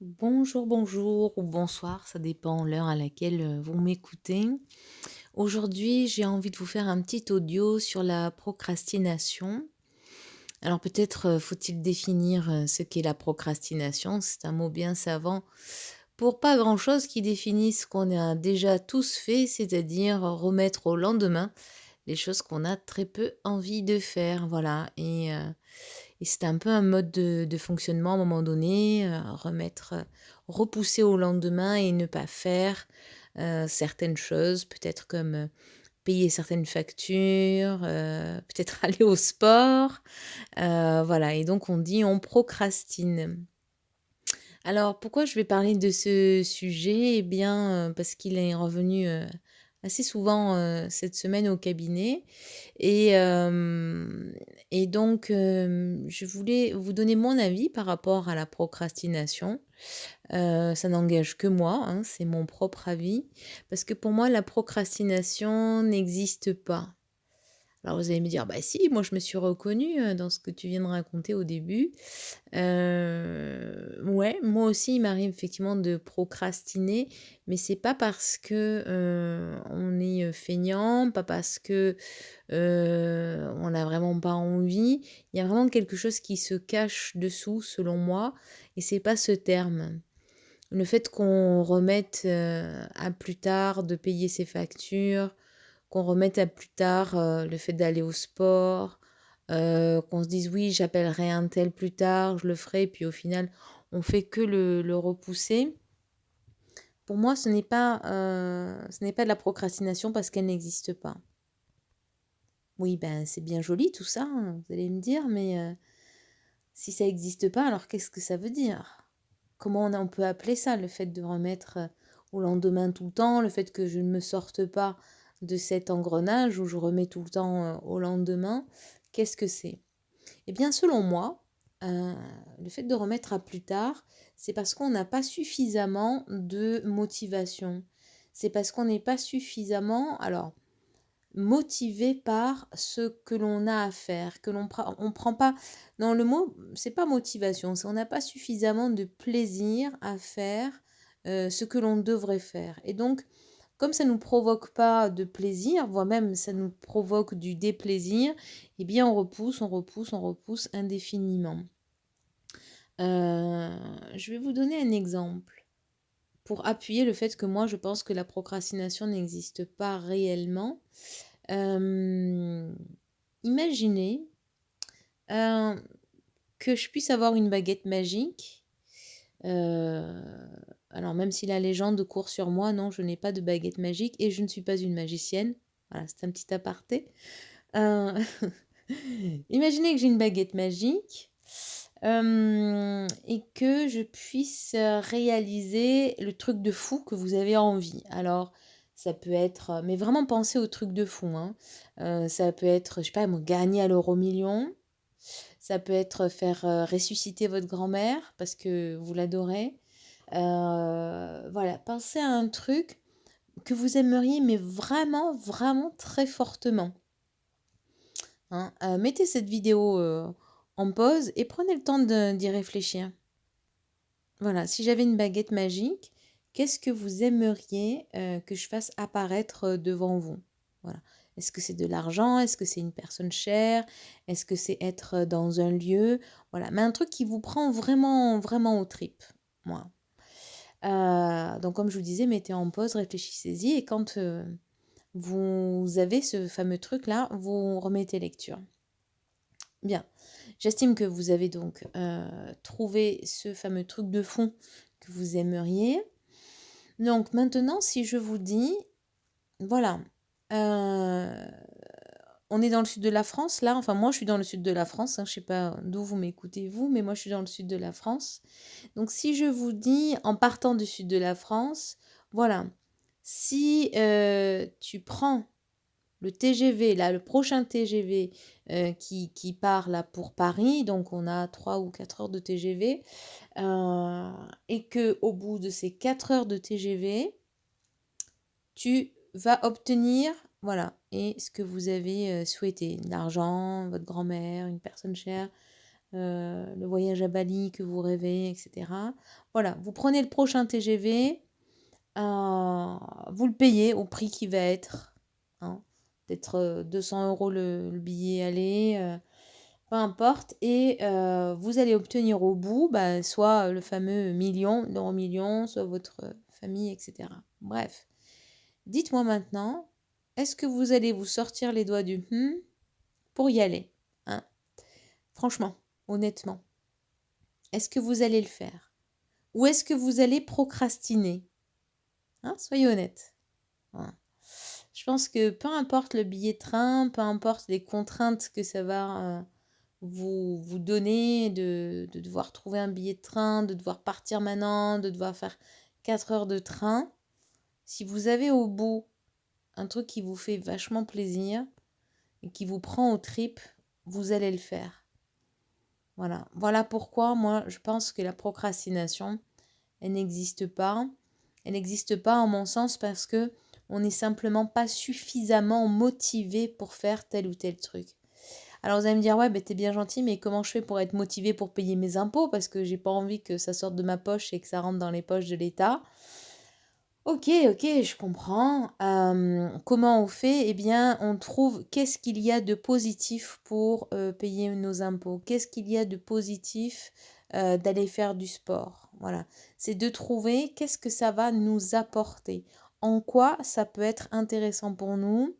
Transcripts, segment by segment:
Bonjour, bonjour ou bonsoir, ça dépend l'heure à laquelle vous m'écoutez. Aujourd'hui, j'ai envie de vous faire un petit audio sur la procrastination. Alors peut-être faut-il définir ce qu'est la procrastination. C'est un mot bien savant pour pas grand-chose qui définit ce qu'on a déjà tous fait, c'est-à-dire remettre au lendemain les choses qu'on a très peu envie de faire. Voilà. Et c'est un peu un mode de fonctionnement à un moment donné, repousser au lendemain et ne pas faire, certaines choses, peut-être comme, payer certaines factures, peut-être aller au sport, voilà et donc on dit: «On procrastine». Alors pourquoi je vais parler de ce sujet? Eh bien, parce qu'il est revenu, assez souvent, cette semaine au cabinet et hem et donc je voulais vous donner mon avis par rapport à la procrastination. Ça n'engage que moi, hein, c'est mon propre avis parce que pour moi la procrastination n'existe pas. Alors vous allez me dire: «Bah si, moi je me suis reconnue, dans ce que tu viens de raconter au début». Ouais, moi aussi, il m'arrive effectivement de procrastiner, mais c'est pas parce que, on est, feignant, pas parce que, on n'a vraiment pas envie. Il y a vraiment quelque chose qui se cache dessous, selon moi et c'est pas ce terme. Le fait qu'on remette, à plus tard de payer ses factures, qu'on remette à plus tard, le fait d'aller au sport, qu'on se dise: «Oui, j'appellerai untel plus tard, je le ferai», puis au final, on fait que le repousser. Pour moi, ce n'est pas de la procrastination parce qu'elle n'existe pas. Oui, ben, c'est bien joli tout ça, hein, vous allez me dire, mais si ça n'existe pas, alors qu'est-ce que ça veut dire? Comment on peut appeler ça, le fait de remettre, au lendemain tout le temps, le fait que je ne me sorte pas de cet engrenage où je remets tout le temps, au lendemain? Qu'est-ce que c'est? Eh bien, selon moi, le fait de remettre à plus tard, c'est parce qu'on n'a pas suffisamment de motivation. C'est parce qu'on n'est pas suffisamment motivé par ce que l'on a à faire, que on prend pas dans le mot, c'est pas motivation, c'est on n'a pas suffisamment de plaisir à faire, ce que l'on devrait faire et donc comme ça nous provoque pas de plaisir, voire même ça nous provoque du déplaisir, eh bien on repousse, on repousse, on repousse indéfiniment. Je vais vous donner un exemple pour appuyer le fait que moi je pense que la procrastination n'existe pas réellement. Hem, Imaginez, heu, que je puisse avoir une baguette magique, heu, alors même si la légende court sur moi, non, je n'ai pas de baguette magique et je ne suis pas une magicienne. Voilà, c'est un petit aparté. Heu, Imaginez que j'ai une baguette magique, et que je puisse, réaliser le truc de fou que vous avez envie. Alors, ça peut être, mais vraiment pensez au truc de fou, hein. Ça peut être, je sais pas moi, gagner à l'euro-million. Ça peut être faire, ressusciter votre grand-mère parce que vous l'adorez. Voilà, pensez à un truc que vous aimeriez, mais vraiment, vraiment très fortement. Hein. Mettez cette vidéo, en pause et prenez le temps d'y réfléchir. Voilà, si j'avais une baguette magique, qu'est-ce que vous aimeriez, que je fasse apparaître, devant vous? Voilà. Est-ce que c'est de l'argent? Est-ce que c'est une personne chère? Est-ce que c'est être, dans un lieu? Voilà, mais un truc qui vous prend vraiment, vraiment aux tripes, moi. Donc comme je vous disais, mettez en pause, réfléchissez-y et quand, vous avez ce fameux truc-là, vous remettez lecture. Bien. J'estime que vous avez donc, trouvé ce fameux truc de fond que vous aimeriez. Donc maintenant, si je vous dis, voilà, heu, on est dans le sud de la France là, enfin moi je suis dans le sud de la France, hein, je sais pas d'où vous m'écoutez vous, mais moi je suis dans le sud de la France. Donc si je vous dis en partant du sud de la France, voilà, si, tu prends le TGV, là, le prochain TGV, qui part là pour Paris, donc on a 3 ou 4 heures de TGV, et que au bout de ces 4 heures de TGV, tu vas obtenir, voilà et ce que vous avez, souhaité. De l'argent, votre grand-mère, une personne chère, le voyage à Bali que vous rêvez, etc. Voilà, vous prenez le prochain TGV, vous le payez au prix qui va être, hein, peut-être 200 € le billet aller, peu importe, et vous allez obtenir au bout bah, soit le fameux million, l'euro-million, soit votre famille, etc. Bref, dites-moi maintenant, est-ce que vous allez vous sortir les doigts du pour y aller, hein? Franchement, honnêtement, est-ce que vous allez le faire? Ou est-ce que vous allez procrastiner? Hein, soyez honnête. Voilà. Je pense que peu importe le billet de train, peu importe les contraintes que ça va vous donner, de devoir trouver un billet de train, de devoir partir maintenant, de devoir faire 4 heures de train, si vous avez au bout un truc qui vous fait vachement plaisir et qui vous prend aux tripes, vous allez le faire. Voilà. Voilà pourquoi moi je pense que la procrastination, elle n'existe pas. Elle n'existe pas en mon sens parce que on n'est simplement pas suffisamment motivé pour faire tel ou tel truc. Alors vous allez me dire, ouais, ben t'es bien gentil, mais comment je fais pour être motivé pour payer mes impôts? Parce que j'ai pas envie que ça sorte de ma poche et que ça rentre dans les poches de l'État. Ok, ok, je comprends. Comment on fait? Eh bien, on trouve qu'est-ce qu'il y a de positif pour payer nos impôts? Qu'est-ce qu'il y a de positif d'aller faire du sport? Voilà, c'est de trouver qu'est-ce que ça va nous apporter. En quoi ça peut être intéressant pour nous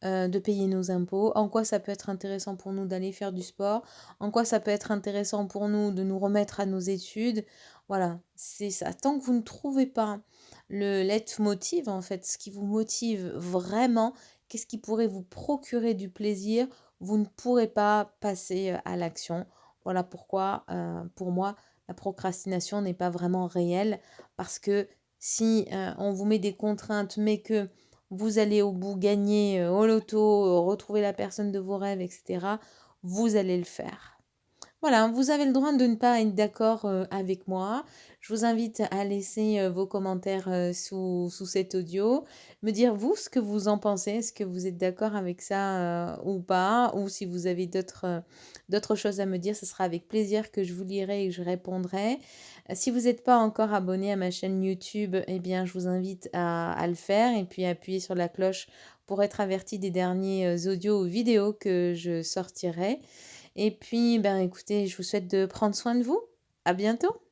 de payer nos impôts, en quoi ça peut être intéressant pour nous d'aller faire du sport, en quoi ça peut être intéressant pour nous de nous remettre à nos études. Voilà, c'est ça. Tant que vous ne trouvez pas le leitmotiv, en fait, ce qui vous motive vraiment, qu'est-ce qui pourrait vous procurer du plaisir, vous ne pourrez pas passer à l'action. Voilà pourquoi, pour moi, la procrastination n'est pas vraiment réelle, parce que si on vous met des contraintes, mais que vous allez au bout gagner au loto, retrouver la personne de vos rêves, etc., vous allez le faire. Voilà, vous avez le droit de ne pas être d'accord avec moi. Je vous invite à laisser vos commentaires sous cet audio, me dire vous ce que vous en pensez, est-ce que vous êtes d'accord avec ça ou pas, ou si vous avez d'autres choses à me dire, ce sera avec plaisir que je vous lirai et que je répondrai. Si vous n'êtes pas encore abonné à ma chaîne YouTube, eh bien, je vous invite à le faire et puis à appuyer sur la cloche pour être averti des derniers audios ou vidéos que je sortirai. Et puis, ben, écoutez, je vous souhaite de prendre soin de vous. À bientôt.